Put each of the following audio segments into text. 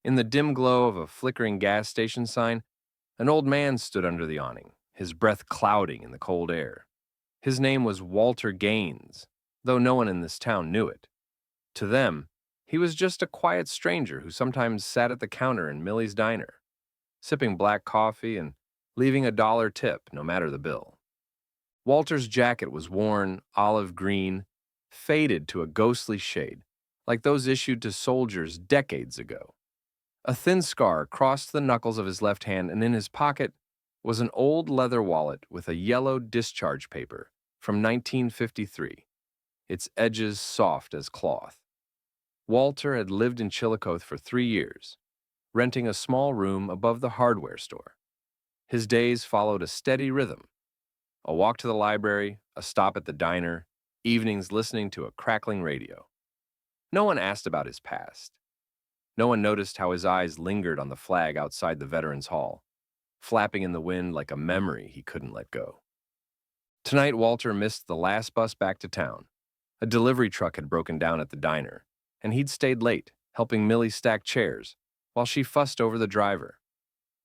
In the dim glow of a flickering gas station sign, an old man stood under the awning, his breath clouding in the cold air. His name was Walter Gaines, though no one in this town knew it. To them, he was just a quiet stranger who sometimes sat at the counter in Millie's diner, sipping black coffee and leaving a dollar tip no matter the bill. Walter's jacket was worn, olive green, faded to a ghostly shade, like those issued to soldiers decades ago. A thin scar crossed the knuckles of his left hand, and in his pocket was an old leather wallet with a yellow discharge paper from 1953, its edges soft as cloth. Walter had lived in Chillicothe for 3 years, renting a small room above the hardware store. His days followed a steady rhythm: a walk to the library, a stop at the diner, evenings listening to a crackling radio. No one asked about his past. No one noticed how his eyes lingered on the flag outside the Veterans Hall, flapping in the wind like a memory he couldn't let go. Tonight, Walter missed the last bus back to town. A delivery truck had broken down at the diner, and he'd stayed late, helping Millie stack chairs, while she fussed over the driver.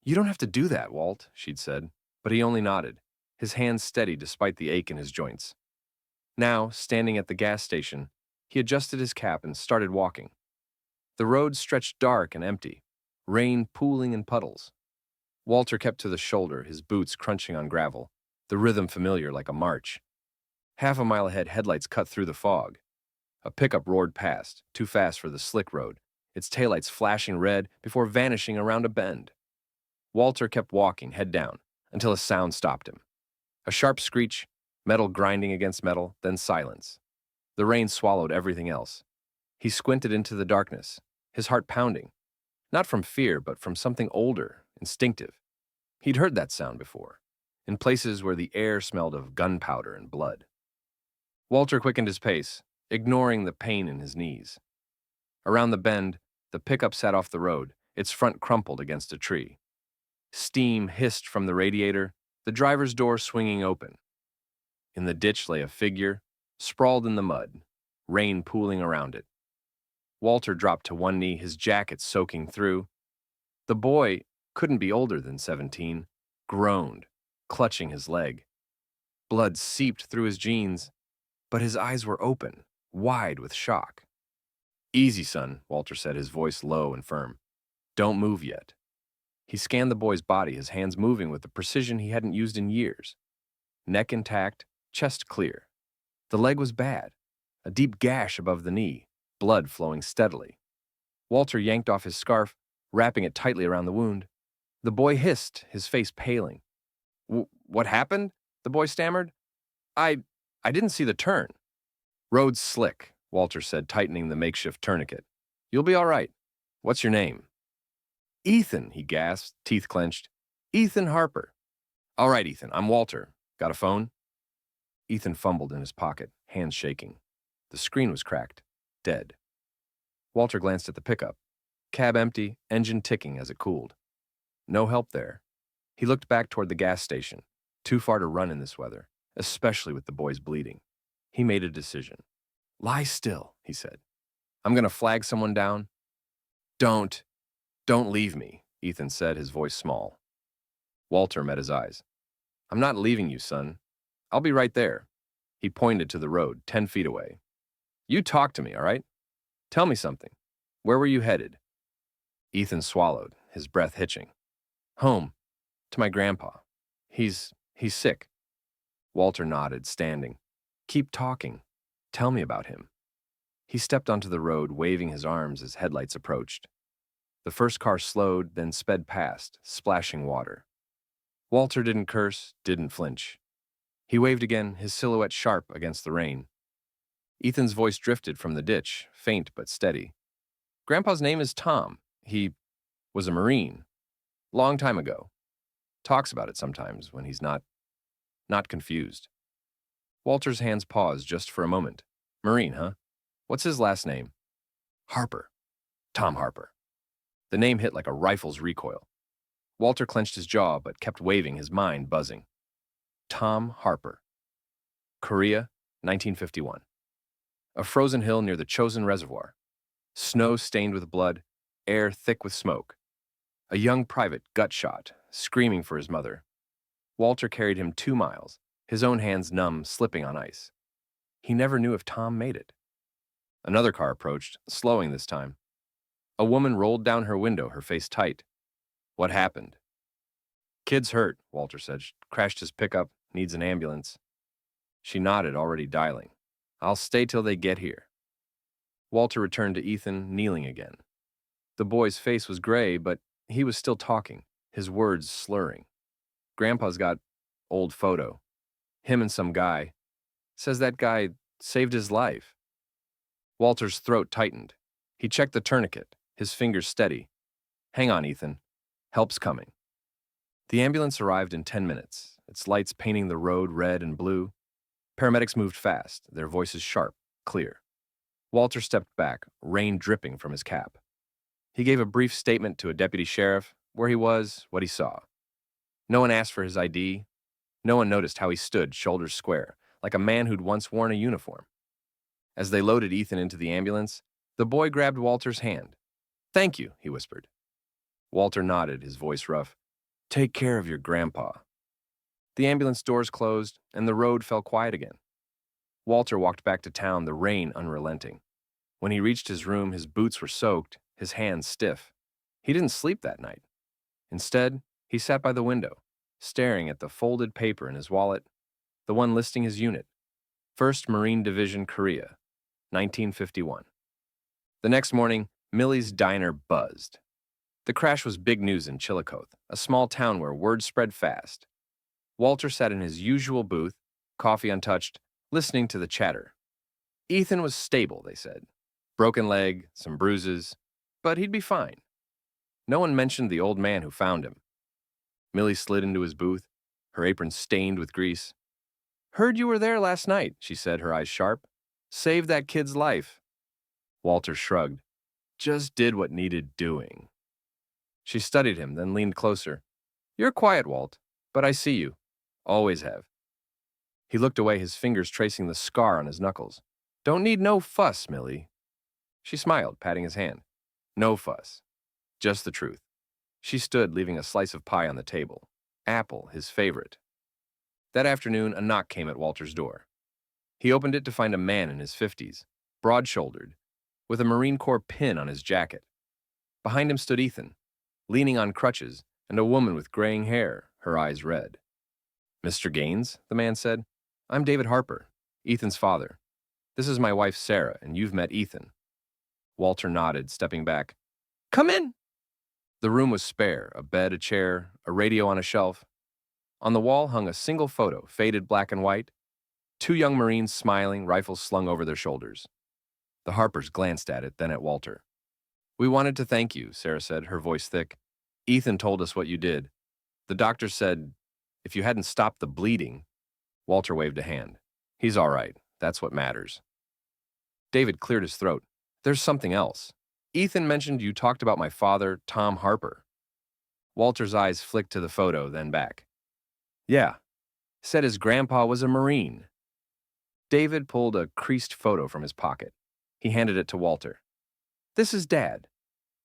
"You don't have to do that, Walt," she'd said, but he only nodded, his hands steady despite the ache in his joints. Now, standing at the gas station, he adjusted his cap and started walking. The road stretched dark and empty, rain pooling in puddles. Walter kept to the shoulder, his boots crunching on gravel, the rhythm familiar like a march. Half a mile ahead, headlights cut through the fog. A pickup roared past, too fast for the slick road, its taillights flashing red before vanishing around a bend. Walter kept walking, head down, until a sound stopped him. A sharp screech, metal grinding against metal, then silence. The rain swallowed everything else. He squinted into the darkness, his heart pounding, not from fear, but from something older, instinctive. He'd heard that sound before, in places where the air smelled of gunpowder and blood. Walter quickened his pace, ignoring the pain in his knees. Around the bend, the pickup sat off the road, its front crumpled against a tree. Steam hissed from the radiator, the driver's door swinging open. In the ditch lay a figure, sprawled in the mud, rain pooling around it. Walter dropped to one knee, his jacket soaking through. The boy, couldn't be older than 17, groaned, clutching his leg. Blood seeped through his jeans, but his eyes were open, wide with shock. "Easy, son," Walter said, his voice low and firm. "Don't move yet." He scanned the boy's body, his hands moving with the precision he hadn't used in years. Neck intact, chest clear. The leg was bad, a deep gash above the knee, blood flowing steadily. Walter yanked off his scarf, wrapping it tightly around the wound. The boy hissed, his face paling. What happened?" the boy stammered. I didn't see the turn." "Road's slick," Walter said, tightening the makeshift tourniquet. "You'll be all right. What's your name?" "Ethan," he gasped, teeth clenched. "Ethan Harper." "All right, Ethan, I'm Walter. Got a phone?" Ethan fumbled in his pocket, hands shaking. The screen was cracked, dead. Walter glanced at the pickup. Cab empty, engine ticking as it cooled. No help there. He looked back toward the gas station. Too far to run in this weather, especially with the boys bleeding. He made a decision. "Lie still," he said. "I'm going to flag someone down." Don't leave me," Ethan said, his voice small. Walter met his eyes. "I'm not leaving you, son. I'll be right there." He pointed to the road, 10 feet away. "You talk to me, all right? Tell me something. Where were you headed?" Ethan swallowed, his breath hitching. "Home. To my grandpa. He's sick." Walter nodded, standing. "Keep talking. Tell me about him." He stepped onto the road, waving his arms as headlights approached. The first car slowed, then sped past, splashing water. Walter didn't curse, didn't flinch. He waved again, his silhouette sharp against the rain. Ethan's voice drifted from the ditch, faint but steady. "Grandpa's name is Tom. He was a Marine. Long time ago. Talks about it sometimes when he's not confused." Walter's hands paused just for a moment. "Marine, huh? What's his last name?" "Harper. Tom Harper." The name hit like a rifle's recoil. Walter clenched his jaw but kept waving, his mind buzzing. Tom Harper. Korea, 1951. A frozen hill near the Chosin Reservoir. Snow stained with blood, air thick with smoke. A young private gut shot, screaming for his mother. Walter carried him 2 miles, his own hands numb, slipping on ice. He never knew if Tom made it. Another car approached, slowing this time. A woman rolled down her window, her face tight. What happened? Kid's hurt, Walter said. Crashed his pickup, needs an ambulance. She nodded, already dialing. I'll stay till they get here. Walter returned to Ethan, kneeling again. The boy's face was gray, but he was still talking, his words slurring. Grandpa's got old photo. Him and some guy. Says that guy saved his life. Walter's throat tightened. He checked the tourniquet, his fingers steady. Hang on, Ethan. Help's coming. The ambulance arrived in 10 minutes, its lights painting the road red and blue. Paramedics moved fast, their voices sharp, clear. Walter stepped back, rain dripping from his cap. He gave a brief statement to a deputy sheriff, where he was, what he saw. No one asked for his ID. No one noticed how he stood, shoulders square, like a man who'd once worn a uniform. As they loaded Ethan into the ambulance, the boy grabbed Walter's hand. Thank you, he whispered. Walter nodded, his voice rough. Take care of your grandpa. The ambulance doors closed, and the road fell quiet again. Walter walked back to town, the rain unrelenting. When he reached his room, his boots were soaked, his hands stiff. He didn't sleep that night. Instead, he sat by the window, staring at the folded paper in his wallet, the one listing his unit, 1st Marine Division, Korea, 1951. The next morning, Millie's diner buzzed. The crash was big news in Chillicothe, a small town where word spread fast. Walter sat in his usual booth, coffee untouched, listening to the chatter. Ethan was stable, they said. Broken leg, some bruises, but he'd be fine. No one mentioned the old man who found him. Millie slid into his booth, her apron stained with grease. Heard you were there last night, she said, her eyes sharp. Saved that kid's life. Walter shrugged. Just did what needed doing. She studied him, then leaned closer. You're quiet, Walt, but I see you. Always have. He looked away, his fingers tracing the scar on his knuckles. Don't need no fuss, Millie. She smiled, patting his hand. No fuss. Just the truth. She stood, leaving a slice of pie on the table. Apple, his favorite. That afternoon, a knock came at Walter's door. He opened it to find a man in his 50s, broad-shouldered, with a Marine Corps pin on his jacket. Behind him stood Ethan, leaning on crutches, and a woman with graying hair, her eyes red. Mr. Gaines, the man said. I'm David Harper, Ethan's father. This is my wife, Sarah, and you've met Ethan. Walter nodded, stepping back. Come in. The room was spare, a bed, a chair, a radio on a shelf. On the wall hung a single photo, faded black and white. 2 young Marines smiling, rifles slung over their shoulders. The Harpers glanced at it, then at Walter. We wanted to thank you, Sarah said, her voice thick. Ethan told us what you did. The doctor said, if you hadn't stopped the bleeding. Walter waved a hand. He's all right. That's what matters. David cleared his throat. There's something else. Ethan mentioned you talked about my father, Tom Harper. Walter's eyes flicked to the photo, then back. Yeah. Said his grandpa was a Marine. David pulled a creased photo from his pocket. He handed it to Walter. This is Dad.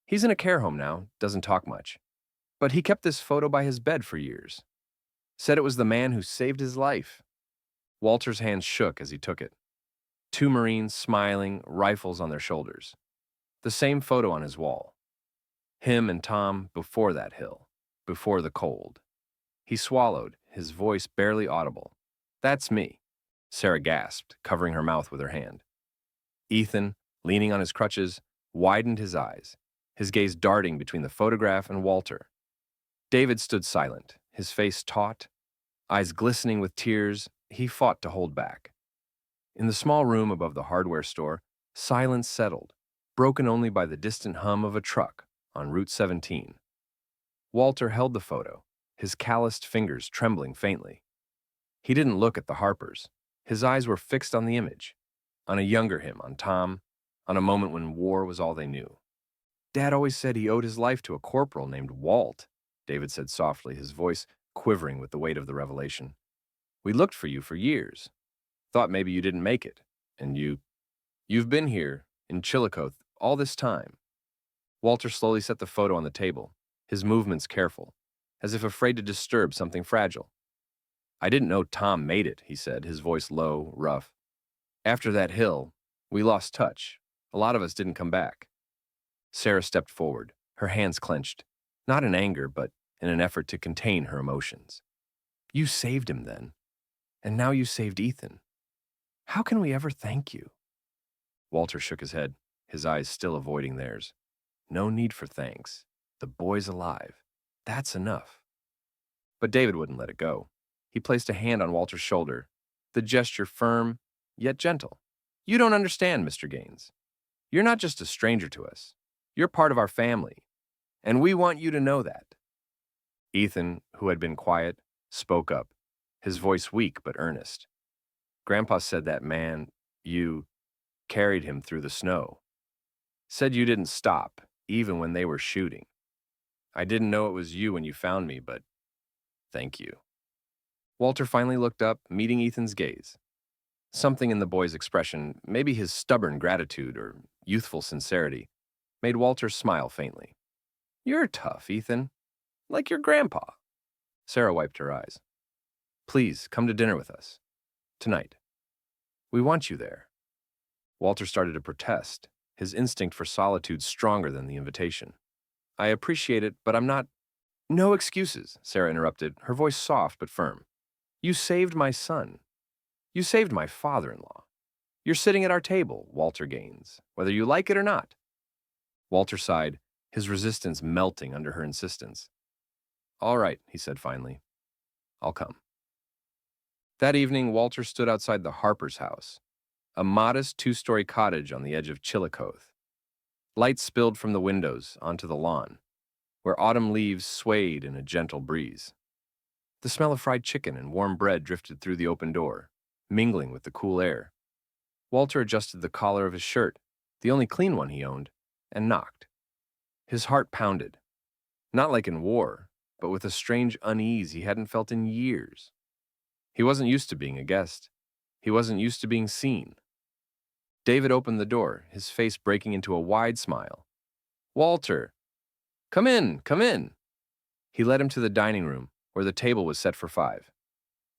He's in a care home now, doesn't talk much. But he kept this photo by his bed for years. Said it was the man who saved his life. Walter's hands shook as he took it. 2 Marines smiling, rifles on their shoulders. The same photo on his wall. Him and Tom before that hill, before the cold. He swallowed, his voice barely audible. That's me. Sarah gasped, covering her mouth with her hand. Ethan, leaning on his crutches, widened his eyes, his gaze darting between the photograph and Walter. David stood silent, his face taut, eyes glistening with tears. He fought to hold back. In the small room above the hardware store, silence settled, broken only by the distant hum of a truck on Route 17. Walter held the photo, his calloused fingers trembling faintly. He didn't look at the Harpers. His eyes were fixed on the image, on a younger him, on Tom, on a moment when war was all they knew. Dad always said he owed his life to a corporal named Walt, David said softly, his voice quivering with the weight of the revelation. We looked for you for years. Thought maybe you didn't make it. And you've been here, in Chillicothe, all this time. Walter slowly set the photo on the table, his movements careful, as if afraid to disturb something fragile. I didn't know Tom made it, he said, his voice low, rough. After that hill, we lost touch. A lot of us didn't come back. Sarah stepped forward, her hands clenched, not in anger, but in an effort to contain her emotions. You saved him then, and now you saved Ethan. How can we ever thank you? Walter shook his head, his eyes still avoiding theirs. No need for thanks. The boy's alive. That's enough. But David wouldn't let it go. He placed a hand on Walter's shoulder, the gesture firm, yet gentle. You don't understand, Mr. Gaines. You're not just a stranger to us. You're part of our family, and we want you to know that. Ethan, who had been quiet, spoke up, his voice weak but earnest. Grandpa said that man, you, carried him through the snow. Said you didn't stop, even when they were shooting. I didn't know it was you when you found me, but thank you. Walter finally looked up, meeting Ethan's gaze. Something in the boy's expression, maybe his stubborn gratitude or youthful sincerity, made Walter smile faintly. You're tough, Ethan. Like your grandpa. Sarah wiped her eyes. Please, come to dinner with us. Tonight. We want you there. Walter started to protest, his instinct for solitude stronger than the invitation. I appreciate it, but I'm not— No excuses, Sarah interrupted, her voice soft but firm. You saved my son. You saved my father-in-law. You're sitting at our table, Walter Gaines, whether you like it or not. Walter sighed, his resistance melting under her insistence. All right, he said finally. I'll come. That evening, Walter stood outside the Harper's house, a modest two-story cottage on the edge of Chillicothe. Light spilled from the windows onto the lawn, where autumn leaves swayed in a gentle breeze. The smell of fried chicken and warm bread drifted through the open door, mingling with the cool air. Walter adjusted the collar of his shirt, the only clean one he owned, and knocked. His heart pounded, not like in war, but with a strange unease he hadn't felt in years. He wasn't used to being a guest. He wasn't used to being seen. David opened the door, his face breaking into a wide smile. Walter! Come in, come in! He led him to the dining room, where the table was set for 5.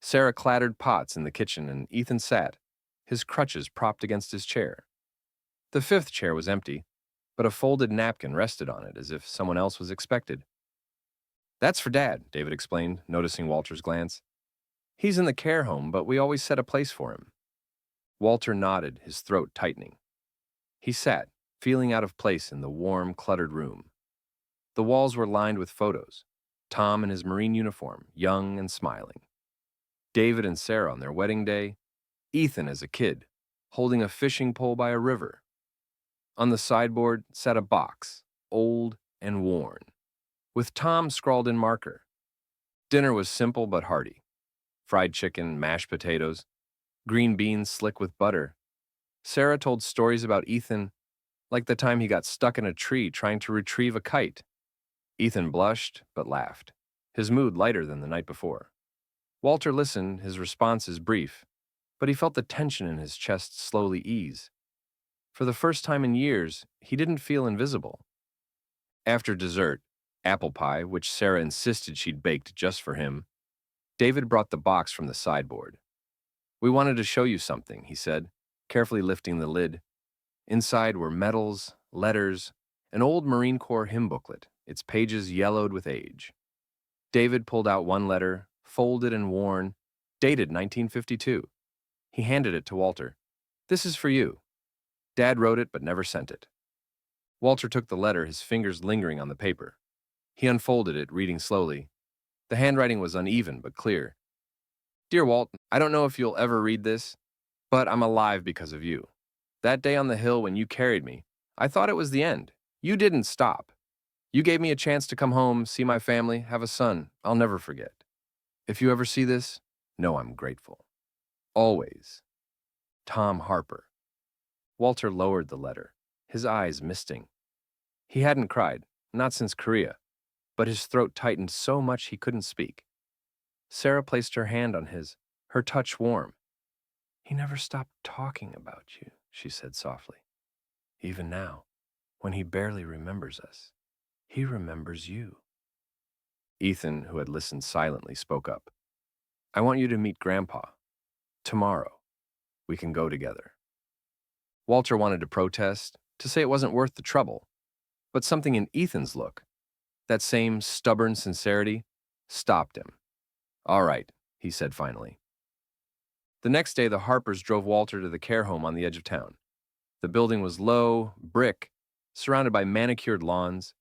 Sarah clattered pots in the kitchen, and Ethan sat, his crutches propped against his chair. The 5th chair was empty, but a folded napkin rested on it as if someone else was expected. That's for Dad, David explained, noticing Walter's glance. He's in the care home, but we always set a place for him. Walter nodded, his throat tightening. He sat, feeling out of place in the warm, cluttered room. The walls were lined with photos. Tom in his Marine uniform, young and smiling. David and Sarah on their wedding day. Ethan as a kid, holding a fishing pole by a river. On the sideboard sat a box, old and worn, with Tom scrawled in marker. Dinner was simple but hearty. Fried chicken, mashed potatoes, green beans slick with butter. Sarah told stories about Ethan, like the time he got stuck in a tree trying to retrieve a kite. Ethan blushed but laughed, his mood lighter than the night before. Walter listened, his responses brief, but he felt the tension in his chest slowly ease. For the first time in years, he didn't feel invisible. After dessert, apple pie, which Sarah insisted she'd baked just for him, David brought the box from the sideboard. We wanted to show you something, he said, carefully lifting the lid. Inside were medals, letters, an old Marine Corps hymn booklet, its pages yellowed with age. David pulled out one letter, folded and worn, dated 1952. He handed it to Walter. This is for you. Dad wrote it but never sent it. Walter took the letter, his fingers lingering on the paper. He unfolded it, reading slowly. The handwriting was uneven but clear. Dear Walt, I don't know if you'll ever read this, but I'm alive because of you. That day on the hill when you carried me, I thought it was the end. You didn't stop. You gave me a chance to come home, see my family, have a son. I'll never forget. If you ever see this, know I'm grateful. Always. Tom Harper. Walter lowered the letter, his eyes misting. He hadn't cried, not since Korea, but his throat tightened so much he couldn't speak. Sarah placed her hand on his, her touch warm. He never stopped talking about you, she said softly. Even now, when he barely remembers us, he remembers you. Ethan, who had listened silently, spoke up. I want you to meet Grandpa. Tomorrow. We can go together. Walter wanted to protest, to say it wasn't worth the trouble, but something in Ethan's look, that same stubborn sincerity, stopped him. All right, he said finally. The next day, the Harpers drove Walter to the care home on the edge of town. The building was low, brick, surrounded by manicured lawns,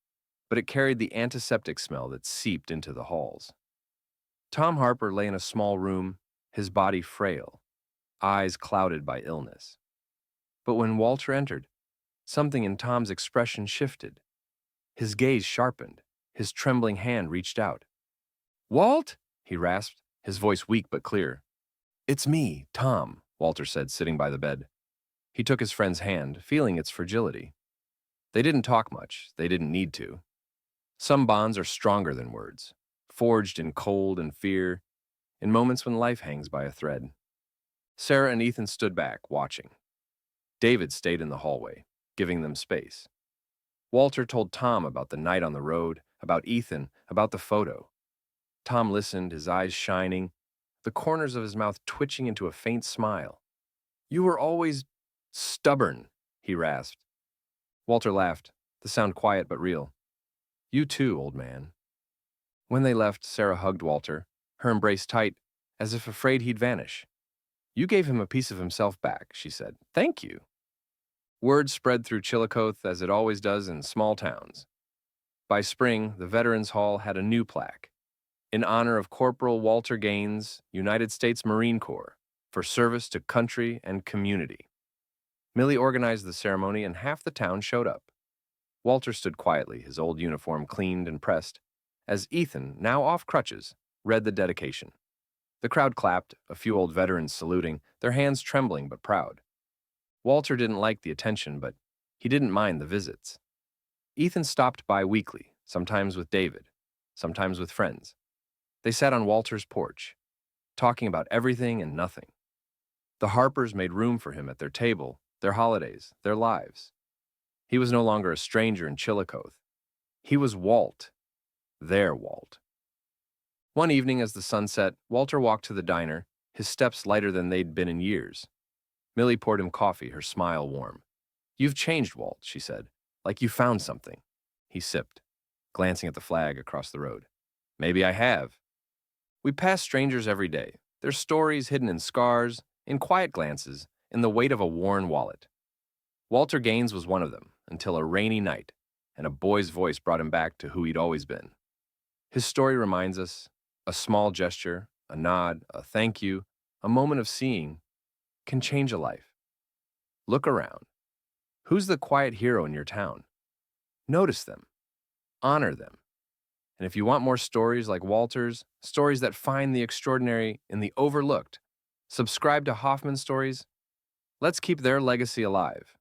but it carried the antiseptic smell that seeped into the halls. Tom Harper lay in a small room, his body frail, eyes clouded by illness. But when Walter entered, something in Tom's expression shifted. His gaze sharpened, his trembling hand reached out. Walt? He rasped, his voice weak but clear. It's me, Tom, Walter said, sitting by the bed. He took his friend's hand, feeling its fragility. They didn't talk much, they didn't need to. Some bonds are stronger than words, forged in cold and fear, in moments when life hangs by a thread. Sarah and Ethan stood back, watching. David stayed in the hallway, giving them space. Walter told Tom about the night on the road, about Ethan, about the photo. Tom listened, his eyes shining, the corners of his mouth twitching into a faint smile. You were always stubborn, he rasped. Walter laughed, the sound quiet but real. You too, old man. When they left, Sarah hugged Walter, her embrace tight, as if afraid he'd vanish. You gave him a piece of himself back, she said. Thank you. Word spread through Chillicothe as it always does in small towns. By spring, the Veterans Hall had a new plaque, in honor of Corporal Walter Gaines, United States Marine Corps, for service to country and community. Millie organized the ceremony and half the town showed up. Walter stood quietly, his old uniform cleaned and pressed, as Ethan, now off crutches, read the dedication. The crowd clapped, a few old veterans saluting, their hands trembling but proud. Walter didn't like the attention, but he didn't mind the visits. Ethan stopped by weekly, sometimes with David, sometimes with friends. They sat on Walter's porch, talking about everything and nothing. The Harpers made room for him at their table, their holidays, their lives. He was no longer a stranger in Chillicothe. He was Walt, their Walt. One evening as the sun set, Walter walked to the diner, his steps lighter than they'd been in years. Millie poured him coffee, her smile warm. You've changed, Walt, she said, like you found something. He sipped, glancing at the flag across the road. Maybe I have. We pass strangers every day, their stories hidden in scars, in quiet glances, in the weight of a worn wallet. Walter Gaines was one of them, until a rainy night, and a boy's voice brought him back to who he'd always been. His story reminds us, a small gesture, a nod, a thank you, a moment of seeing, can change a life. Look around. Who's the quiet hero in your town? Notice them. Honor them. And if you want more stories like Walter's, stories that find the extraordinary in the overlooked, subscribe to Hoffman Stories. Let's keep their legacy alive.